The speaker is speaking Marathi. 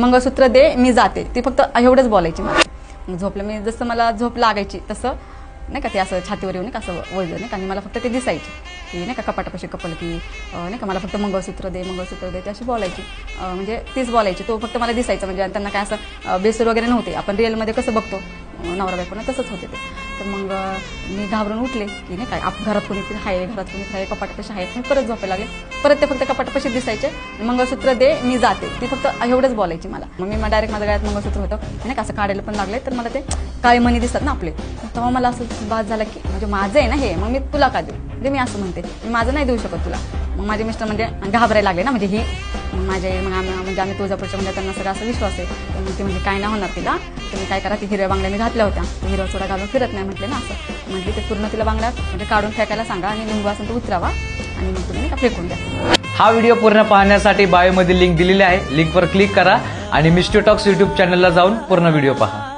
मंगळसूत्र दे मी जाते, ती फक्त एवढंच बोलायची मला. झोपलं मी, जसं मला झोप लागायची तसं नाही का ते असं छातीवर येऊन नाही का असं वळलं नाही का, आणि मला फक्त ते दिसायचे की नाही का कपाटापाशी कपल की नाही का मला फक्त मंगळसूत्र दे ते अशी बोलायची. म्हणजे तीच बोलायची, तो फक्त मला दिसायचं. म्हणजे त्यांना काय असं बेसूर वगैरे नव्हते, आपण रिअलमध्ये कसं बघतो नवरा बायकोना तसंच होते ते. तर मग मी घाबरून उठले की नाही काय घरात कोणी आहे, कपाटापाशी आहे. परत झोपायला लागले, परत ते फक्त कपाटापाशी दिसायचे. मंगळसूत्र दे मी जाते, ती फक्त एवढंच बोलायची मला. मग मी डायरेक्ट माझ्या गळ्यात मंगळसूत्र होतं नाही का असं काढायला पण लागले, तर मला ते काळे मणी दिसतात ना आपले, तेव्हा मला असं बाद झाला की म्हणजे माझं आहे ना हे, मग मी तुला का देऊ. म्हणजे मी असं म्हणते मी माझं नाही देऊ शकत तुला. मग माझे मिस्टर म्हणजे घाबरायला लागले ना, म्हणजे ही माझे मग आम्ही तुळजापूरच्या म्हणजे त्यांना सगळं असं विश्वास आहे. तर मग ते म्हणजे काय नाही होणार तिला, तुम्ही काय करा, ती हिरव्या बांगड्या मी घातल्या होत्या, हिरवा चोडा घालून फिरत नाही म्हटले ना असं. म्हटली ते पूर्ण तिला बांगड्या म्हणजे काढून फेकायला सांगा आणि लिंबू असेल तो उतरावा आणि मग तुम्ही फेकून द्या. हा व्हिडिओ पूर्ण पाहण्यासाठी बायोमध्ये लिंक दिलेली आहे, लिंकवर क्लिक करा आणि मिस्ट्री टॉक्स यूट्यूब चॅनलला जाऊन पूर्ण व्हिडिओ पहा.